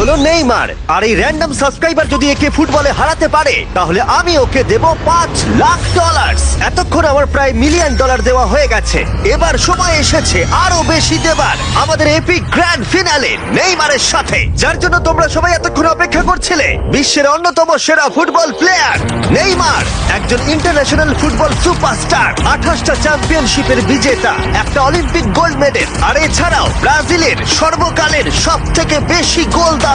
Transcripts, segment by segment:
হলো নেইমার, আর এই random subscriber যদি একে ফুটবলে হারাতে পারে তাহলে আমি ওকে দেব $5,00,000। এতক্ষণ আমার প্রায় $1 মিলিয়ন দেওয়া হয়ে গেছে। এবার সময় এসেছে আরো বেশি দেবার, আমাদের এপিক গ্র্যান্ড ফিনালে নেইমারের সাথে, যার জন্য তোমরা সবাই এতক্ষণ অপেক্ষা করছিলে। বিশ্বের অন্যতম সেরা ফুটবল প্লেয়ার নেইমার, একজন ইন্টারন্যাশনাল ফুটবল সুপারস্টার, 28টা চ্যাম্পিয়নশিপের বিজেতা, একটা অলিম্পিক গোল্ড মেডেল, আর এছাড়াও ব্রাজিলের সর্বকালের সব থেকে বেশি গোলদাতা।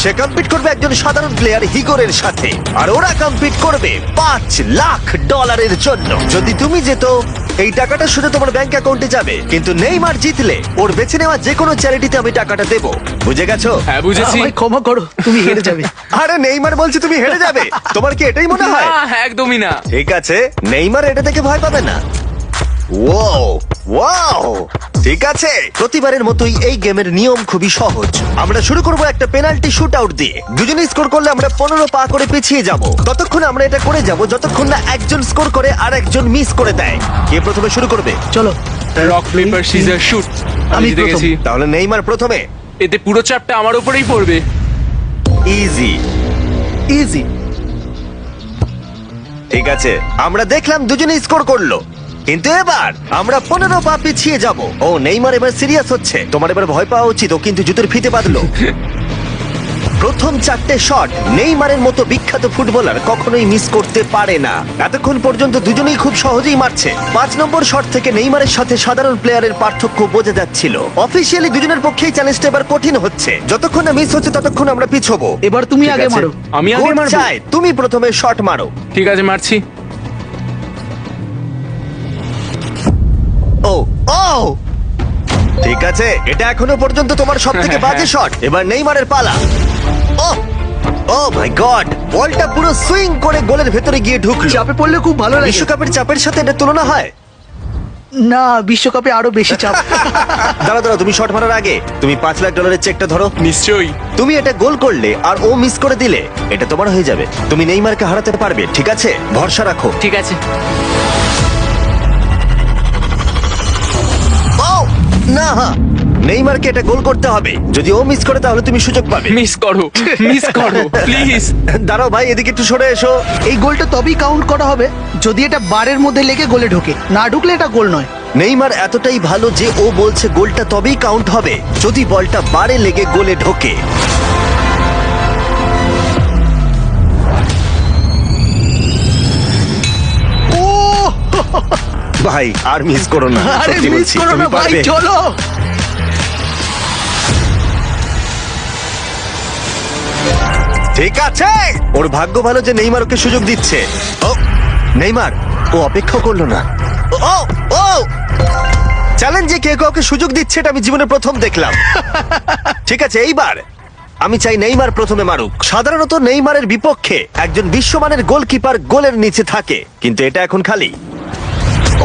সে কম্পিট করবে একজন সাধারণ প্লেয়ার হিগোরের সাথে, আর ওরা কম্পিট করবে $5,00,000 জন্য। যদি তুমি যেত এই টাকাটা শুধু তোমার ব্যাংক অ্যাকাউন্টে যাবে, কিন্তু নেইমার জিতলে ওর বেছে নেওয়া যে কোনো চ্যারিটিতে আমি টাকাটা দেবো। বুঝে গেছো? হ্যাঁ বুঝেছি। আমায় ক্ষমা করো, তুমি হেরে যাবে। আরে নেইমার বলছে তুমি হেরে যাবে, তোমার কি এটাই মনে হয়? না, একদমই না। ঠিক আছে, নেইমার এটা থেকে ভয় পাবে না। ওয়াও ওয়াও, ঠিক আছে। প্রতিবারের মতোই এই গেমের নিয়ম খুবই সহজ। আমরা শুরু করব একটা পেনাল্টি শুট আউট দিয়ে। দুজনে স্কোর করলে আমরা 15 পা করে পিছিয়ে যাব। ততক্ষণ আমরা এটা করে যাব যতক্ষণ না একজন স্কোর করে আর একজন মিস করে দেয়। কে প্রথমে শুরু করবে? চলো। Rock paper scissor shoot. আমি আমি জিতে প্রথম। গেছি। তাহলে নেইমার প্রথমে। এতে পুরো চাপটা আমার উপরেই পড়বে। ইজি। ইজি। ঠিক আছে, আমরা দেখলাম দুজনে স্কোর করলো, কিন্তু এবার আমরা 15 পা পিছিয়ে যাব। ও নেইমার এবার সিরিয়াস হচ্ছে। তোমার এবার ভয় পাওয়া উচিত, ও কিন্তু জুতোর ফিতে বাঁধলো। প্রথম 4টে শট নেইমারের মতো বিখ্যাত ফুটবলার কখনোই মিস করতে পারে না। এতক্ষণ পর্যন্ত দুজনেই খুব সহজেই মারছে। 5 নম্বর শট থেকে নেইমারের সাথে সাধারণ প্লেয়ারের পার্থক্য বোঝা যাচ্ছিল। অফিসিয়ালি দুজনের পক্ষেই চ্যালেঞ্জটা এবার কঠিন হচ্ছে। যতক্ষণ না মিস হচ্ছে ততক্ষণ আমরা পিছবো। এবার তুমি ঠিক আগে আছে? মারো। আমি আগে কোচ মারবো? চায় তুমি প্রথমে শট মারো। ঠিক আছে, মারছি। ও ও, ঠিক আছে, এটা এখনো পর্যন্ত তোমার সব থেকে বাজে শট। এবার নেইমারের পালা। ও ও মাই গড, বলটা পুরো সুইং করে গোলের ভেতরে গিয়ে ঢুকলো। চাপে পড়লে খুব ভালো লাগে। বিশ্বকাপের চাপের সাথে এটা তুলনা হয়? না, বিশ্বকাপে আরো বেশি চাপ। দাঁড়া দাঁড়া, তুমি শট মারার আগে তুমি $5,00,000 চেকটা ধরো। নিশ্চয়ই। তুমি এটা গোল করলে আর ও মিস করে দিলে এটা তোমার হয়ে যাবে। তুমি নেইমারকে হারাতে পারবে, ঠিক আছে? ভরসা রাখো। ঠিক আছে। ও না, নেইমারকে এটা গোল করতে হবে। যদি ও মিস করে তাহলে তুমি সুযোগ পাবে। মিস করো, মিস করো প্লিজ। দাঁড়াও ভাই, এদিকে একটু সরে এসো। এই গোলটা তবেই কাউন্ট করা হবে যদি এটা বারের মধ্যে লেগে গোলে ঢোকে। না ঢুকলে এটা গোল নয়। নেইমার এতটাই ভালো যে ও বলছে গোলটা তবেই কাউন্ট হবে যদি বলটা বারে লেগে গোলে ঢোকে। ও ভাই আর মিস করো না, আরে সত্যি মিস বলছি, করো তুমি না ভাই, পারবে। চলো। ঠিক আছে, ওর ভাগ্য ভালো যে নেইমার ওকে সুযোগ দিচ্ছে। ও নেইমার, ও অপেক্ষা করলো না। ও ও চ্যালেঞ্জে কে কাউকে সুযোগ দিচ্ছে এটা আমি জীবনে প্রথম দেখলাম। ঠিক আছে, এইবার আমি চাই নেইমার প্রথমে মারুক। সাধারণত নেইমারের বিপক্ষে একজন বিশ্বমানের গোলকিপার গোলের নিচে থাকে, কিন্তু এটা এখন খালি।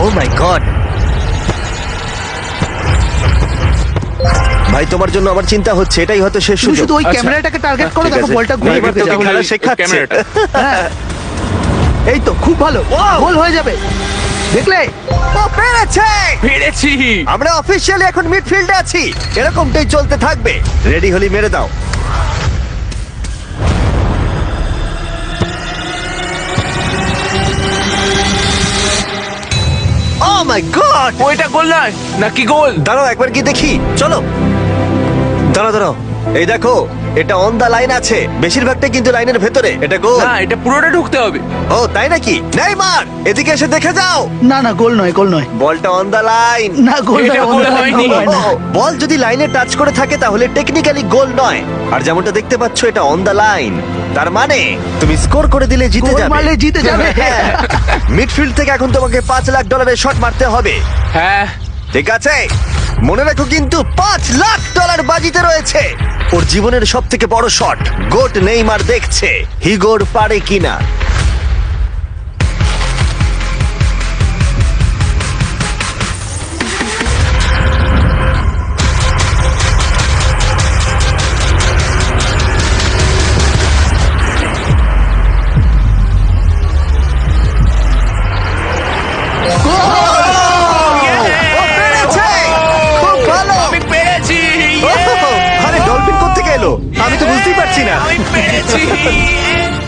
ও মাই গড, ভাই তোমার জন্য আমার চিন্তা হচ্ছে, এটাই হয়তো শেষ তুমি সুযোগ। শুধু ওই আচ্ছা। ক্যামেরাটাকে টার্গেট করো, ঠিক দেখো আছে। বলটা ঘুরে নেইমার ঢুকে তোকে যাবে। খেলা শেখাচ্ছে। ক্যামেরাটা। হ্যাঁ। এই তো খুব ভালো, গোল হয়ে যাবে। দেখলে? ও পেরেছে! পেরেছি। আমরা অফিসিয়ালি এখন মিডফিল্ডে আছি। এরকমটাই চলতে থাকবে। রেডি হলি মেরে দাও। ও মাই গড! ওইটা গোল নয় নাকি গোল? দাঁড়াও একবার কি দেখি, চলো। দাঁড়াও দাঁড়াও, এই দেখো এটা অন দা লাইন আছে। বেশিরভাগটা কিন্তু লাইনের ভেতরে। এটা গোল। না, এটা পুরোটা ঢুকতে হবে। ও তাই নাকি? নেইমার এদিকে এসে দেখে যাও। না না, গোল নয়, গোল নয়। বলটা অন দা লাইন। না, গোল এটা নয়, গোল গোল হয়নি। হয় না। বল যদি লাইনে টাচ করে থাকে তাহলে টেকনিক্যালি গোল নয়। আর যেমনটা দেখতে পাচ্ছ এটা অন দা লাইন, তার মানে তুমি স্কোর করে দিলে জিতে গোল যাবে। মারলে জিতে যাবে। হ্যাঁ। মিডফিল্ড থেকে এখন তোমাকে $5,00,000 শট মারতে হবে। হ্যাঁ। ঠিক আছে, মনে রাখো কিন্তু $5,00,000 বাজিতে রয়েছে। ওর জীবনের সব থেকে বড় শট। গোট নেইমার দেখছে হিগোর পারে কিনা। ও পেরেছে! খুব ভালো! আমি পেরেছি। আরে ডলফিন কোত্থেকে এলো? আমি তো বুঝতেই পারছি না। আমি পেরেছি।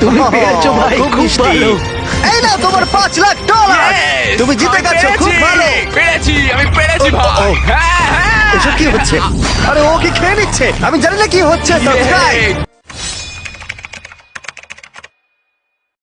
তুমি পেরেছো ভাই, খুব খুব মিষ্টি। ভালো। এই নাও তোমার $5,00,000। Yes! তুমি জিতে আমি গেছো, খুব পেরেছি। ভালো। পেরেছি, আমি পেরেছি ও, ও, ভাই। ও। হ্যাঁ, হ্যাঁ। এসব কি হচ্ছে? আরে ও কি খেয়ে নিচ্ছে? আমি জানি না কি হচ্ছে। সাবস্ক্রাইব